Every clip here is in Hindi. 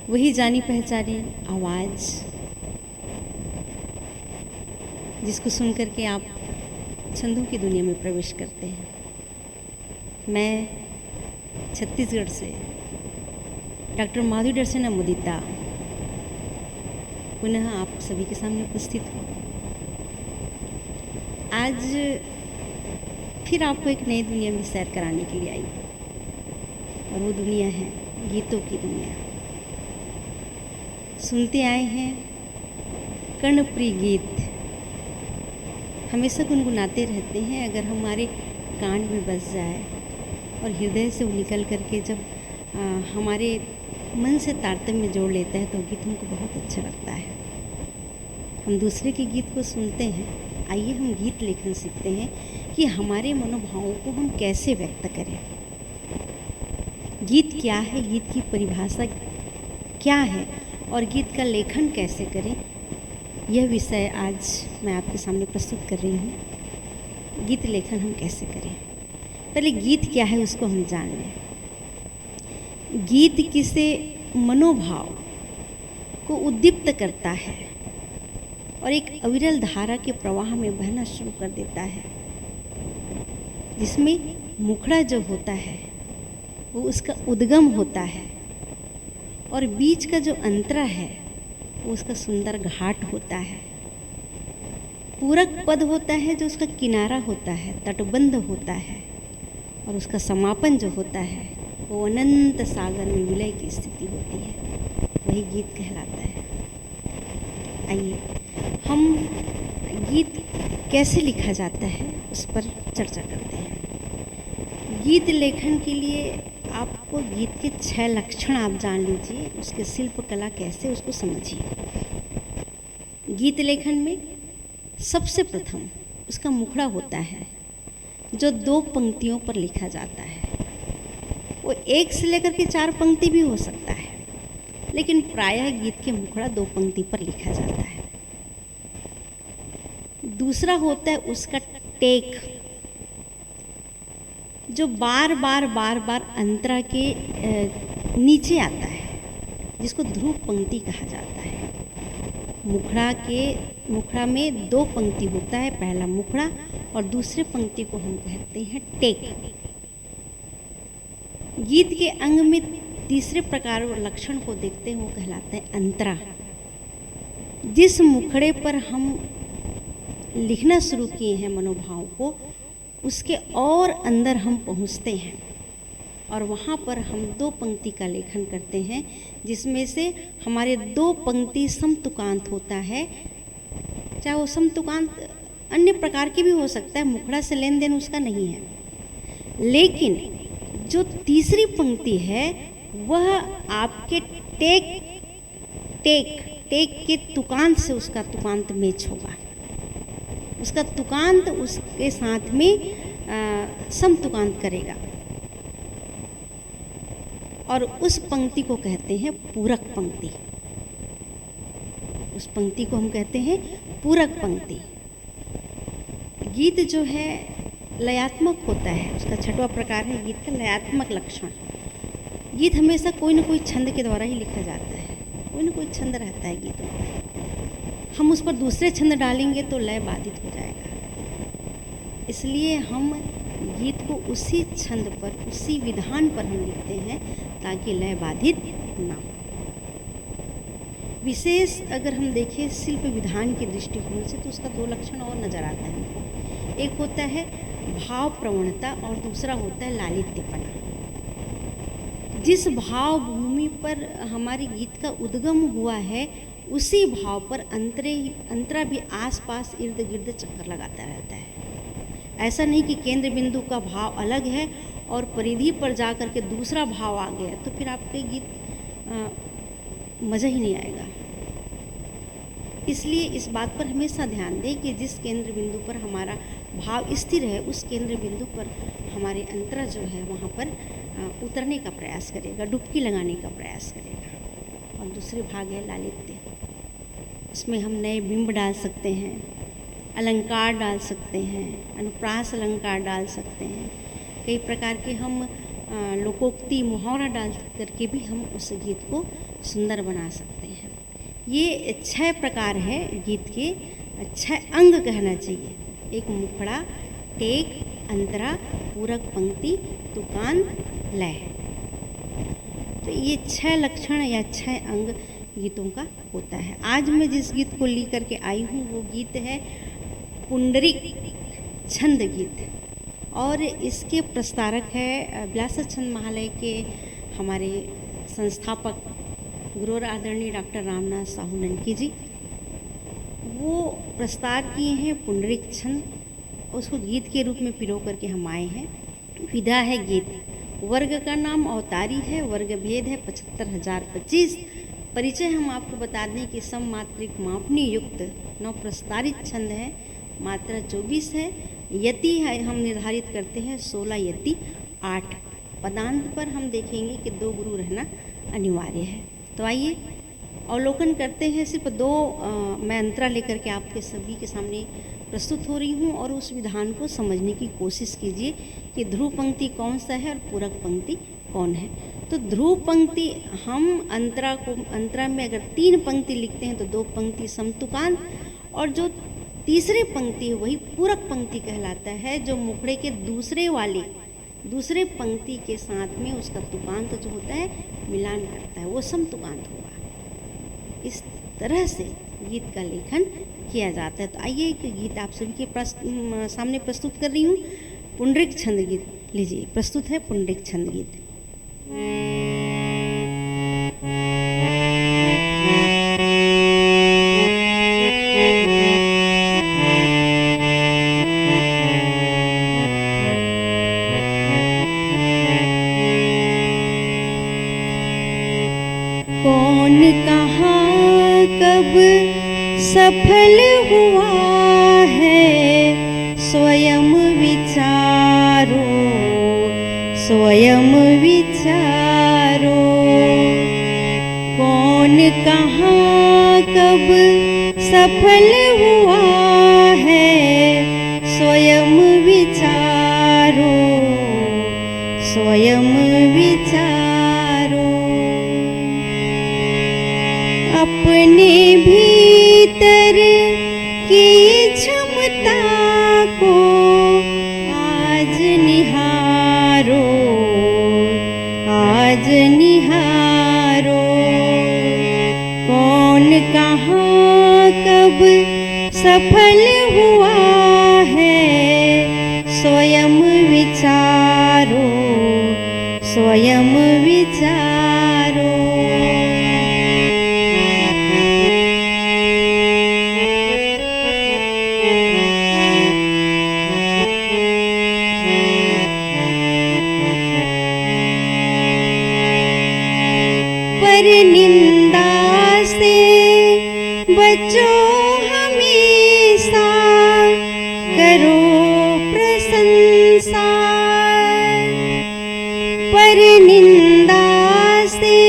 वही जानी पहचानी आवाज़ जिसको सुन कर के आप छंदों की दुनिया में प्रवेश करते हैं। मैं छत्तीसगढ़ से डॉक्टर माधुरी दर्शना मुदिता पुनः आप सभी के सामने उपस्थित हूँ। आज फिर आपको एक नई दुनिया में सैर कराने के लिए आई और वो दुनिया है गीतों की दुनिया। सुनते आए हैं कर्णप्रिय गीत, हमेशा गुनगुनाते रहते हैं। अगर हमारे कान में बस जाए और हृदय से वो निकल करके जब हमारे मन से तारतम्य जोड़ लेता है तो गीत हमको बहुत अच्छा लगता है। हम दूसरे के गीत को सुनते हैं। आइए हम गीत लेखन सीखते हैं कि हमारे मनोभावों को हम कैसे व्यक्त करें। गीत क्या है, गीत की परिभाषा क्या है और गीत का लेखन कैसे करें, यह विषय आज मैं आपके सामने प्रस्तुत कर रही हूँ। गीत लेखन हम कैसे करें, पहले गीत क्या है उसको हम जान लें। गीत किसे मनोभाव को उद्दीप्त करता है और एक अविरल धारा के प्रवाह में बहना शुरू कर देता है, जिसमें मुखड़ा जो होता है वो उसका उद्गम होता है और बीच का जो अंतरा है वो उसका सुंदर घाट होता है। पूरक पद होता है जो उसका किनारा होता है, तटबंध होता है और उसका समापन जो होता है वो अनंत सागर में विलय की स्थिति होती है। वही गीत कहलाता है। आइए हम गीत कैसे लिखा जाता है उस पर चर्चा करते हैं। गीत लेखन के लिए आपको गीत के 6 लक्षण आप जान लीजिए, उसके शिल्प कला कैसे उसको समझिए। गीत लेखन में सबसे प्रथम उसका मुखड़ा होता है जो 2 पंक्तियों पर लिखा जाता है। वो 1 से लेकर के 4 पंक्ति भी हो सकता है, लेकिन प्रायः गीत के मुखड़ा 2 पंक्ति पर लिखा जाता है। दूसरा होता है उसका टेक, जो बार बार अंतरा के नीचे आता है, जिसको ध्रुव पंक्ति कहा जाता है। मुखड़ा में 2 पंक्ति होता है, पहला मुखड़ा और दूसरे पंक्ति को हम कहते हैं टेक। गीत के अंग में तीसरे प्रकार और लक्षण को देखते हैं, वो कहलाता है अंतरा। जिस मुखड़े पर हम लिखना शुरू किए हैं मनोभाव को, उसके और अंदर हम पहुंचते हैं और वहाँ पर हम 2 पंक्ति का लेखन करते हैं, जिसमें से हमारे 2 पंक्ति समतुकांत होता है। चाहे वो समतुकांत अन्य प्रकार की भी हो सकता है, मुखड़ा से लेन देन उसका नहीं है, लेकिन जो तीसरी पंक्ति है वह आपके टेक के तुकांत से उसका तुकांत मैच होगा। उसका तुकांत उसके साथ में समतुकांत करेगा और उस पंक्ति को कहते हैं पूरक पंक्ति। उस पंक्ति को हम कहते हैं पूरक पंक्ति। गीत जो है लयात्मक होता है, उसका 6वां प्रकार है गीत का लयात्मक लक्षण। गीत हमेशा कोई ना कोई छंद के द्वारा ही लिखा जाता है, कोई ना कोई छंद रहता है गीत में। हम उस पर दूसरे छंद डालेंगे तो लय बाधित हो जाएगा, इसलिए हम गीत को उसी छंद पर, उसी विधान पर हम लिखते हैं ताकि लय बाधित ना हो। विशेष अगर हम देखें शिल्प विधान के दृष्टिकोण से तो उसका 2 लक्षण और नज़र आता है हमको। एक होता है भाव प्रवणता और दूसरा होता है लालित्यपना। जिस भाव भूमि पर हमारे गीत का उद्गम हुआ है, उसी भाव पर अंतरा भी आसपास इर्द गिर्द चक्कर लगाता रहता है। ऐसा नहीं कि केंद्र बिंदु का भाव अलग है और परिधि पर जा कर के दूसरा भाव आ गया, तो फिर आपके गीत मज़ा ही नहीं आएगा। इसलिए इस बात पर हमेशा ध्यान दें कि जिस केंद्र बिंदु पर हमारा भाव स्थिर है, उस केंद्र बिंदु पर हमारे अंतरा जो है वहाँ पर उतरने का प्रयास करेगा, डुबकी लगाने का प्रयास करेगा। और दूसरे भाग है लालित्य। इसमें हम नए बिंब डाल सकते हैं, अलंकार डाल सकते हैं, अनुप्रास अलंकार डाल सकते हैं, कई प्रकार के हम लोकोक्ति मुहावरा डाल करके भी हम उस गीत को सुंदर बना सकते हैं। ये 6 प्रकार है गीत के, 6 अंग कहना चाहिए। एक मुखड़ा, टेक, अंतरा, पूरक पंक्ति, तुकांत, लय। तो ये 6 लक्षण या 6 अंग गीतों का होता है। आज मैं जिस गीत को लेकर के आई हूँ वो गीत है पुंडरीक छंद गीत, और इसके प्रस्तारक है विलास छंद महालय के हमारे संस्थापक गुरुवर आदरणीय डॉक्टर रामनाथ साहू ननकी जी। वो प्रस्तार किए हैं पुंडरीक छंद, उसको गीत के रूप में पिरो करके हम आए हैं। विधा है गीत, वर्ग का नाम अवतारी है, वर्ग भेद है 75,025। परिचय हम आपको बता दें कि सम मात्रिक मापनी युक्त 9 प्रस्तारित छंद है, मात्रा 24 है। यति है हम निर्धारित करते हैं 16 यति 8। पदांत पर हम देखेंगे कि 2 गुरु रहना अनिवार्य है। तो आइए अवलोकन करते हैं। सिर्फ 2 मैं अंतरा लेकर के आपके सभी के सामने प्रस्तुत हो रही हूँ, और उस विधान को समझने की कोशिश कीजिए कि ध्रुव पंक्ति कौन सा है और पूरक पंक्ति कौन है। तो ध्रुव पंक्ति हम अंतरा में अगर 3 पंक्ति लिखते हैं तो 2 पंक्ति समतुकांत, और जो तीसरी पंक्ति है वही पूरक पंक्ति कहलाता है, जो मुखड़े के दूसरे पंक्ति के साथ में उसका तुकांत जो होता है मिलान करता है, वो समतुकांत होगा। इस तरह से गीत का लेखन किया जाता है। तो आइए एक गीत आप सभी के सामने प्रस्तुत कर रही हूँ, पुंडरीक छंद गीत। लीजिए, प्रस्तुत है पुंडरीक छंद गीत। कौन कहाँ कब सफल हुआ है, स्वयं विचारो, स्वयं विचारो। कौन कहाँ कब सफल हुआ है, स्वयं विचारो, स्वयं विचारो। अपने भीतर की क्षमता को आज निहारो, आज निहारो। कौन कहाँ कब सफल हुआ है, स्वयं विचारो, स्वयं विचारो। पर निंदा से बचो हमेशा, करो प्रशंसा। पर निंदा से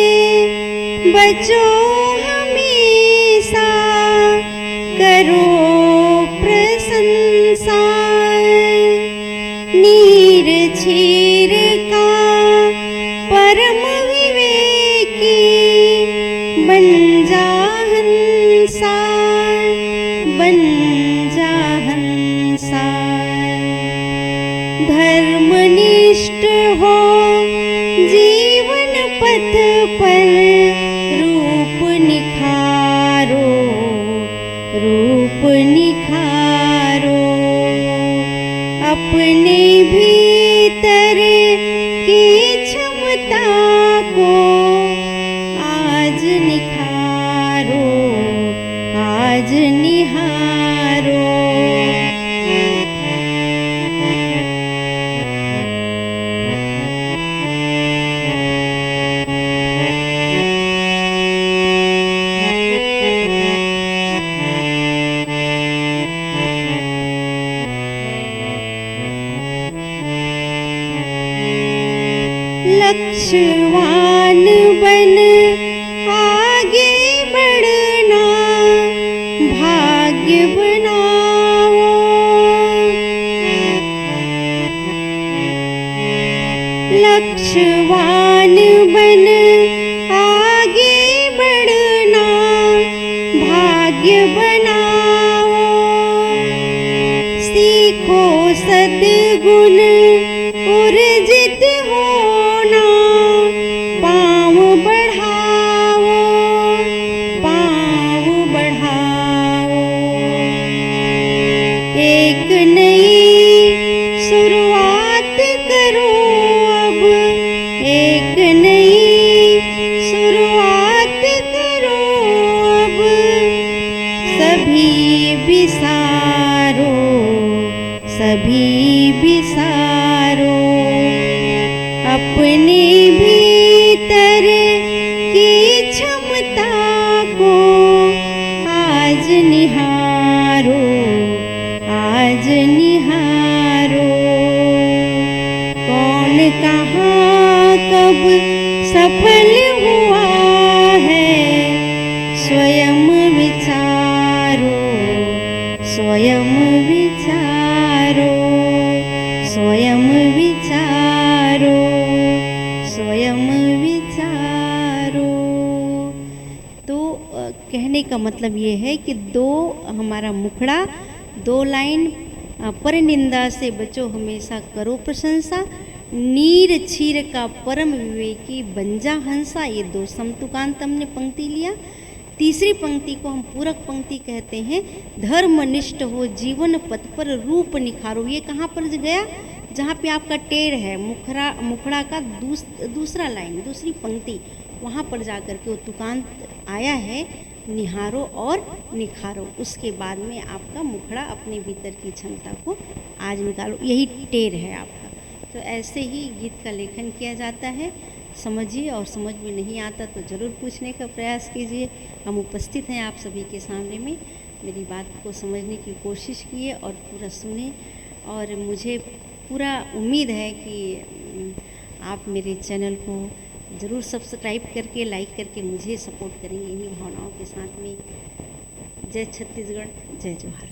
बचो हमेशा, करो प्रशंसा। नीर छीर का परम विवेकी, बन जा हंसा, बन जा हंसा। धर्मनिष्ठ हो जीवन पथ पर, रूप निखारो, रूप निखारो। अपने भीतर की क्षमता को आज निखारो, आज निहारो। लक्ष्यवान बन आगे बढ़ना, भाग्य बनाओ। लक्ष्य बिसारो, सभी बिसारो, अपने भीतर की क्षमता को आज निहारो, आज निहारो। कौन कहाँ कब सफल हुआ है, स्वयं विचारो, स्वयं विचारो, स्वयं विचारो, स्वयं विचारो। तो कहने का मतलब ये है कि दो हमारा मुखड़ा, दो लाइन, पर निंदा से बचो हमेशा करो प्रशंसा, नीर क्षीर का परम विवेकी बंजा हंसा, ये दो समतुकांत हमने पंक्ति लिया। तीसरी पंक्ति को हम पूरक पंक्ति कहते हैं, धर्मनिष्ठ हो जीवन पथ पर रूप निखारो। ये कहाँ पर गया, जहाँ पे आपका टेर है, मुखड़ा का दूसरा लाइन, दूसरी पंक्ति, वहाँ पर जाकर के वो तुकांत आया है, निहारो और निखारो। उसके बाद में आपका मुखड़ा अपने भीतर की क्षमता को आज निकालो, यही टेर है आपका। तो ऐसे ही गीत का लेखन किया जाता है। समझिए, और समझ में नहीं आता तो ज़रूर पूछने का प्रयास कीजिए। हम उपस्थित हैं आप सभी के सामने में, मेरी बात को समझने की कोशिश कीजिए और पूरा सुने। और मुझे पूरा उम्मीद है कि आप मेरे चैनल को ज़रूर सब्सक्राइब करके, लाइक करके मुझे सपोर्ट करेंगे इन्हीं भावनाओं के साथ में। जय छत्तीसगढ़, जय जोहार।